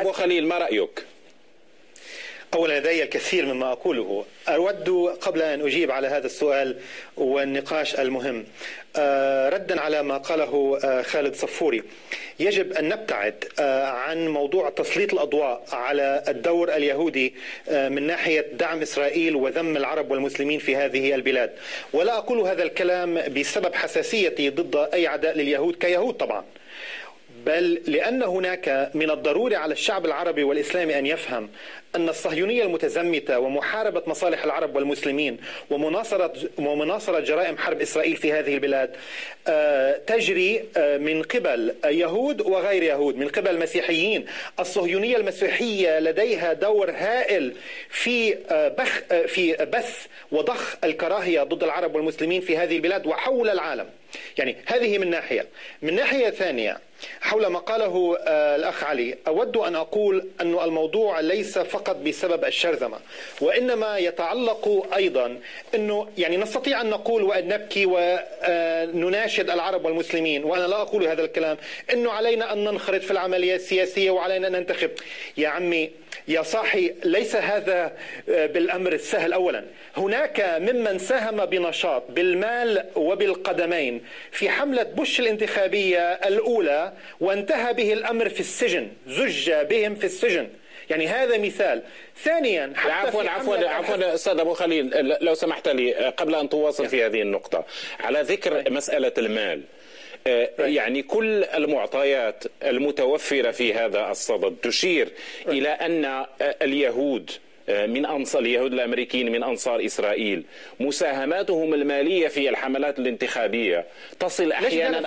أبو خليل، ما رأيك؟ أولا لدي الكثير مما أقوله. أود قبل أن أجيب على هذا السؤال والنقاش المهم ردا على ما قاله خالد صفوري. يجب أن نبتعد عن موضوع تسليط الأضواء على الدور اليهودي من ناحية دعم إسرائيل وذم العرب والمسلمين في هذه البلاد. ولا أقول هذا الكلام بسبب حساسيتي ضد أي عداء لليهود كيهود طبعا، بل لأن هناك من الضروري على الشعب العربي والإسلامي أن يفهم أن الصهيونية المتزمتة ومحاربة مصالح العرب والمسلمين ومناصرة جرائم حرب إسرائيل في هذه البلاد تجري من قبل يهود وغير يهود، من قبل مسيحيين. الصهيونية المسيحية لديها دور هائل في بث وضخ الكراهية ضد العرب والمسلمين في هذه البلاد وحول العالم. يعني هذه من ناحية. من ناحية ثانية حول ما قاله الأخ علي، أود أن أقول أن الموضوع ليس فقط بسبب الشرذمة، وإنما يتعلق أيضا أنه يعني نستطيع أن نقول وأن نبكي ونناشد العرب والمسلمين، وأنا لا أقول هذا الكلام، أنه علينا أن ننخرط في العملية السياسية وعلينا أن ننتخب. يا عمي يا صاحي، ليس هذا بالأمر السهل. أولا هناك ممن ساهم بنشاط بالمال وبالقدمين في حملة بوش الانتخابية الأولى وانتهى به الأمر في السجن، زج بهم في السجن. يعني هذا مثال. ثانيا عفوا أستاذ أبو خليل، لو سمحت لي قبل أن تواصل في هذه النقطة على ذكر مسألة المال، يعني كل المعطيات المتوفرة في هذا الصدد تشير إلى أن اليهود من أنصار اليهود الأمريكيين من أنصار إسرائيل مساهماتهم المالية في الحملات الانتخابية تصل أحيانا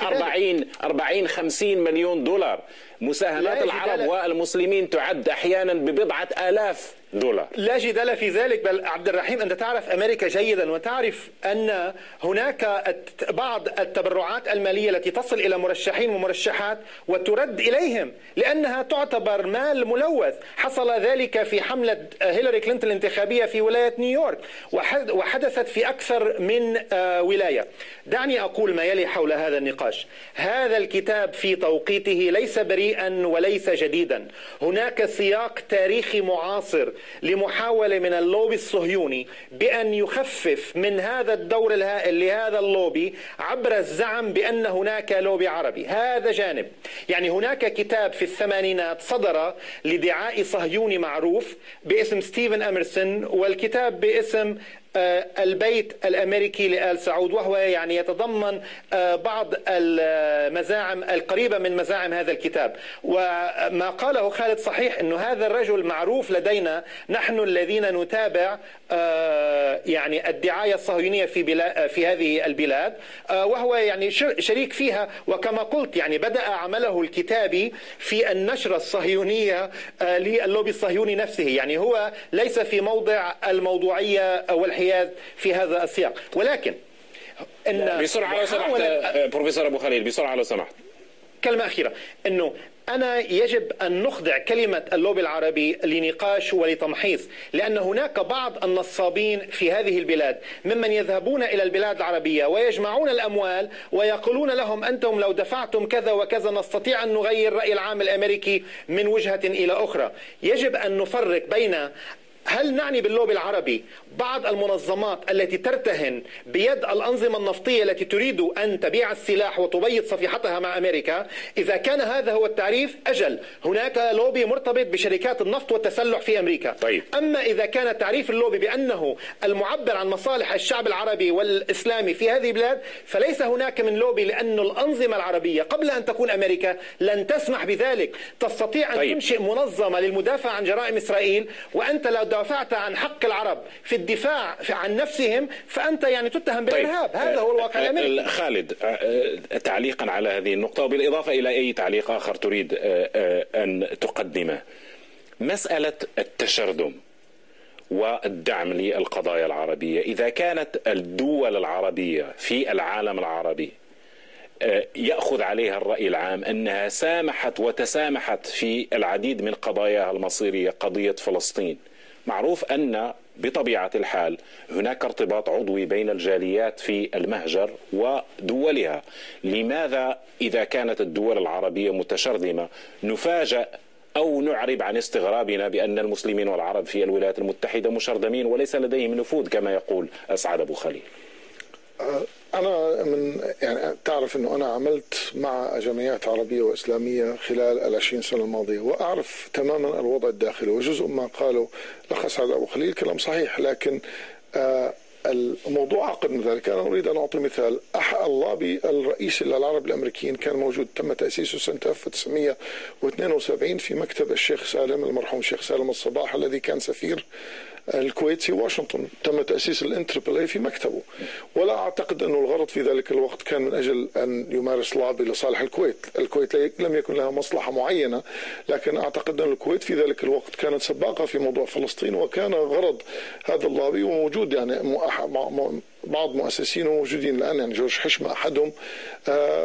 40-50 مليون دولار. مساهمات العرب والمسلمين تعد أحيانا ببضعة آلاف دولار. لا جدال في ذلك. بل عبد الرحيم، أنت تعرف أمريكا جيدا وتعرف أن هناك بعض التبرعات المالية التي تصل إلى مرشحين ومرشحات وترد إليهم لأنها تعتبر مال ملوث. حصل ذلك في حملة هيلاري كلينتون الانتخابية في ولاية نيويورك، وحدثت في أكثر من ولاية. دعني أقول ما يلي حول هذا النقاش. هذا الكتاب في توقيته ليس بريئا وليس جديدا. هناك سياق تاريخي معاصر لمحاولة من اللوبي الصهيوني بأن يخفف من هذا الدور الهائل لهذا اللوبي عبر الزعم بأن هناك لوبي عربي. هذا جانب. يعني هناك كتاب في الثمانينات صدر لدعاء صهيوني معروف باسم ستيفن أميرسون، والكتاب باسم البيت الأمريكي لآل سعود، وهو يعني يتضمن بعض المزاعم القريبة من مزاعم هذا الكتاب. وما قاله خالد صحيح، أنه هذا الرجل معروف لدينا نحن الذين نتابع يعني الدعاية الصهيونية في هذه البلاد، وهو يعني شريك فيها. وكما قلت يعني بدأ عمله الكتابي في النشرة الصهيونية للوبي الصهيوني نفسه. يعني هو ليس في موضع الموضوعية والحياد في هذا السياق. ولكن بسرعة لو سمحت بروفيسور أبو خليل، بسرعة لو سمحت. كلمة أخيرة، أنه أنا يجب أن نخضع كلمة اللوبي العربي لنقاش ولتمحيص، لأن هناك بعض النصابين في هذه البلاد ممن يذهبون إلى البلاد العربية ويجمعون الأموال ويقولون لهم أنتم لو دفعتم كذا وكذا نستطيع أن نغير رأي العام الأمريكي من وجهة إلى أخرى. يجب أن نفرق بين هل نعني باللوبي العربي بعض المنظمات التي ترتهن بيد الأنظمة النفطية التي تريد أن تبيع السلاح وتبيض صفيحتها مع أمريكا؟ إذا كان هذا هو التعريف، أجل هناك لوبي مرتبط بشركات النفط والتسلح في أمريكا. طيب. أما إذا كان تعريف اللوبي بأنه المعبر عن مصالح الشعب العربي والإسلامي في هذه البلاد، فليس هناك من لوبي، لأن الأنظمة العربية قبل أن تكون أمريكا لن تسمح بذلك. تستطيع أن تنشئ منظمة للمدافع عن جرائم إسرائيل، وأنت لو دافعت عن حق العرب في الدفاع عن نفسهم فأنت يعني تتهم بالإرهاب. هذا هو الواقع الأمريكي. خالد، تعليقا على هذه النقطة وبالإضافة إلى أي تعليق آخر تريد أن تقدمه، مسألة التشرذم والدعم للقضايا العربية. إذا كانت الدول العربية في العالم العربي يأخذ عليها الرأي العام أنها سامحت وتسامحت في العديد من قضاياها المصيرية، قضية فلسطين، معروف أن بطبيعة الحال هناك ارتباط عضوي بين الجاليات في المهجر ودولها. لماذا إذا كانت الدول العربية متشرذمة نفاجأ أو نعرب عن استغرابنا بأن المسلمين والعرب في الولايات المتحدة مشرذمين وليس لديهم نفوذ كما يقول أسعد أبو خليل؟ أنا يعني تعرف أنه أنا عملت مع جمعيات عربية وإسلامية خلال 20 سنة الماضية، وأعرف تماما الوضع الداخلي، وجزء ما قاله الأخ أسعد أبو خليل كلام صحيح، لكن الموضوع أعقد من ذلك. أنا أريد أن أعطي مثال. اللابي الرئيسي للعرب الأمريكيين كان موجود، تم تأسيسه سنة 1972 في مكتب الشيخ سالم المرحوم الشيخ سالم الصباح الذي كان سفير الكويت في واشنطن. تم تأسيس الانتربلاي في مكتبه، ولا أعتقد أنه الغرض في ذلك الوقت كان من أجل أن يمارس لابي لصالح الكويت. الكويت لم يكن لها مصلحة معينة، لكن أعتقد أن الكويت في ذلك الوقت كانت سباقة في موضوع فلسطين، وكان غرض هذا اللابي وموجود يعني بعض مؤسسينه موجودين الآن، يعني جورج حشمة أحدهم،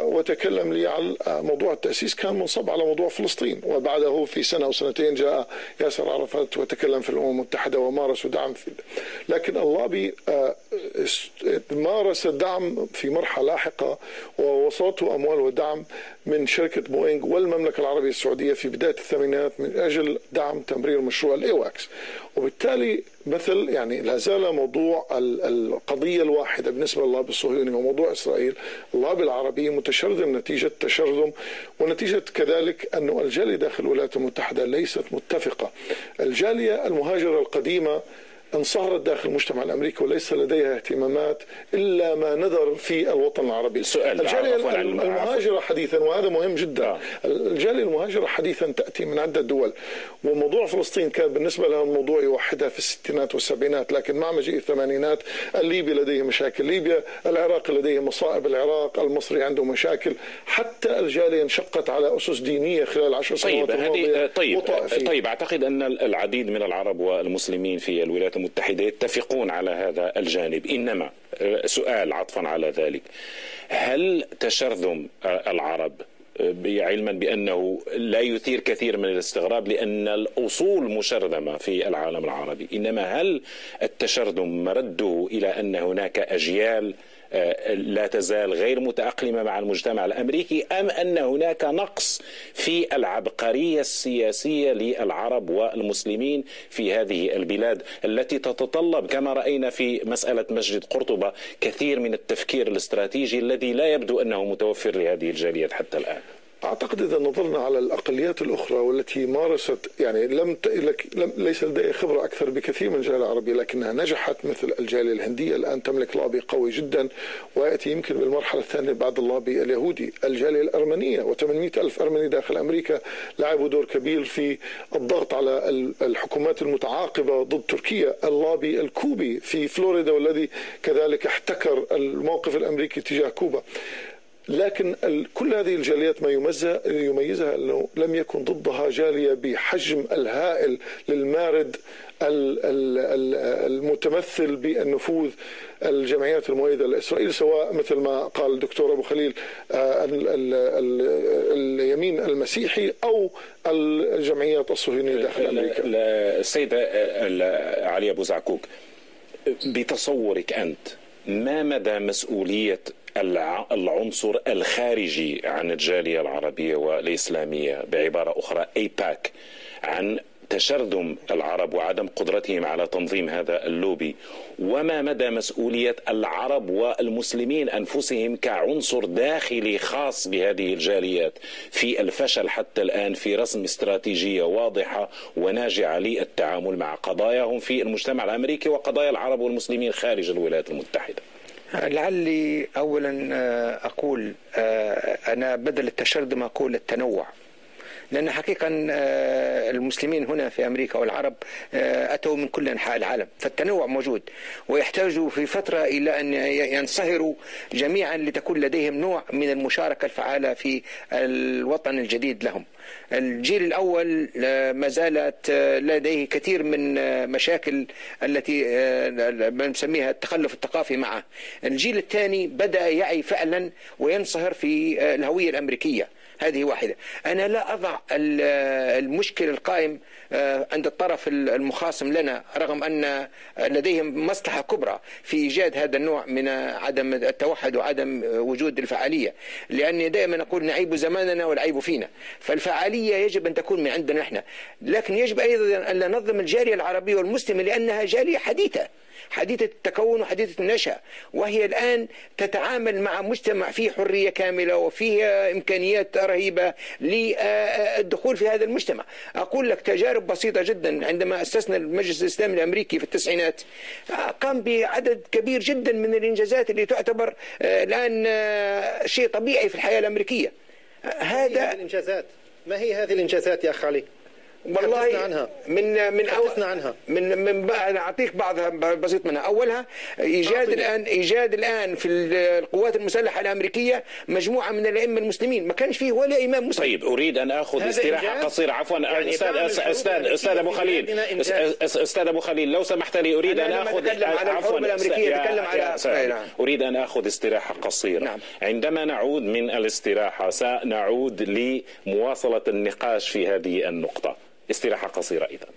وتكلم لي على موضوع التأسيس كان منصب على موضوع فلسطين. وبعده في سنة أو سنتين جاء ياسر عرفات وتكلم في الأمم المتحدة ومارس دعم في، لكن اللابي مارس دعم في مرحلة لاحقة ووصلته أموال ودعم من شركة بوينغ والمملكة العربية السعودية في بداية الثمانينات من أجل دعم تمرير مشروع الإيواكس. وبالتالي مثل يعني لا زال موضوع القضية الواحدة بالنسبة لللابي الصهيوني وموضوع إسرائيل، اللابي العربي متشرذم نتيجة تشرذم، ونتيجة كذلك أن الجالية داخل الولايات المتحدة ليست متفقة. الجالية المهاجرة القديمة انصهرت داخل المجتمع الأمريكي وليس لديها اهتمامات إلا ما نذر في الوطن العربي. الجالية المهاجرة حديثا، وهذا مهم جدا، الجالية المهاجرة حديثا تأتي من عدة دول، وموضوع فلسطين كان بالنسبة لها الموضوع يوحدها في الستينات والسبعينات، لكن مع مجيء الثمانينات الليبي لديه مشاكل ليبيا، العراق لديه مصائب العراق، المصري عنده مشاكل، حتى الجالية انشقت على أسس دينية خلال 10 سنوات الماضية. طيب أعتقد أن العديد من العرب والمسلمين في الولايات المتحدة يتفقون على هذا الجانب، إنما سؤال عطفا على ذلك، هل تشرذم العرب علما بأنه لا يثير كثير من الاستغراب لأن الأصول مشرذمة في العالم العربي، إنما هل التشرذم مرده إلى أن هناك أجيال لا تزال غير متأقلمة مع المجتمع الأمريكي، أم أن هناك نقص في العبقرية السياسية للعرب والمسلمين في هذه البلاد التي تتطلب كما رأينا في مسألة مسجد قرطبة كثير من التفكير الاستراتيجي الذي لا يبدو أنه متوفر لهذه الجاليات حتى الآن؟ أعتقد إذا نظرنا على الأقليات الأخرى والتي مارست يعني ليس لديها خبرة أكثر بكثير من الجالية العربية، لكنها نجحت، مثل الجالية الهندية الآن تملك لابي قوي جدا، ويأتي يمكن بالمرحلة الثانية بعد اللابي اليهودي. الجالية الأرمنية و800 ألف أرمني داخل أمريكا لعبوا دور كبير في الضغط على الحكومات المتعاقبة ضد تركيا. اللابي الكوبي في فلوريدا والذي كذلك احتكر الموقف الأمريكي تجاه كوبا. لكن كل هذه الجاليات ما يميزها أنه لم يكن ضدها جالية بحجم الهائل للمارد المتمثل بالنفوذ الجمعيات المؤيدة لإسرائيل، سواء مثل ما قال الدكتور أبو خليل اليمين المسيحي أو الجمعيات الصهيونية داخل أمريكا. السيدة علي أبو زعكوك، بتصورك أنت ما مدى مسؤولية العنصر الخارجي عن الجالية العربية والإسلامية، بعبارة أخرى أيباك، عن تشرذم العرب وعدم قدرتهم على تنظيم هذا اللوبي، وما مدى مسؤولية العرب والمسلمين أنفسهم كعنصر داخلي خاص بهذه الجاليات في الفشل حتى الآن في رسم استراتيجية واضحة وناجعة للتعامل مع قضاياهم في المجتمع الأمريكي وقضايا العرب والمسلمين خارج الولايات المتحدة؟ لعلي أولا أقول أنا بدل التشرذم أقول التنوع، لأن حقيقة المسلمين هنا في أمريكا والعرب أتوا من كل أنحاء العالم، فالتنوع موجود، ويحتاجوا في فترة إلى أن ينصهروا جميعا لتكون لديهم نوع من المشاركة الفعالة في الوطن الجديد لهم. الجيل الأول ما زالت لديه كثير من مشاكل التي نسميها التخلف الثقافي معه. الجيل الثاني بدأ يعي فعلا وينصهر في الهوية الأمريكية، هذه واحدة. أنا لا أضع المشكل القائم عند الطرف المخاصم لنا، رغم أن لديهم مصلحة كبرى في إيجاد هذا النوع من عدم التوحد وعدم وجود الفعالية، لأني دائما أقول نعيب زماننا والعيب فينا، فالفعالية يجب أن تكون من عندنا نحن، لكن يجب أيضا أن ننظم الجالية العربية والمسلمة، لأنها جالية حديثة التكون وحديثة النشأة، وهي الآن تتعامل مع مجتمع فيه حرية كاملة وفيه إمكانيات رهيبة للدخول في هذا المجتمع. أقول لك تجارب بسيطة جدا. عندما أسسنا المجلس الإسلامي الأمريكي في التسعينات قام بعدد كبير جدا من الإنجازات اللي تعتبر الآن شيء طبيعي في الحياة الأمريكية. هذا الإنجازات، ما هي هذه الإنجازات يا أخ علي؟ والله عنها. من أعطيك بعضها بسيط منها. أولها إيجاد الآن في القوات المسلحة الأمريكية مجموعة من الأئمة المسلمين، ما كانش فيه ولا إمام مسلم. طيب أريد أن أخذ استراحة قصيرة. عفوا يعني أستاذ أبو خليل لو سمحت لي أريد أن أخذ أريد أن أخذ استراحة قصيرة. نعم. عندما نعود من الاستراحة سنعود لمواصلة النقاش في هذه النقطة. استراحة قصيرة إذن.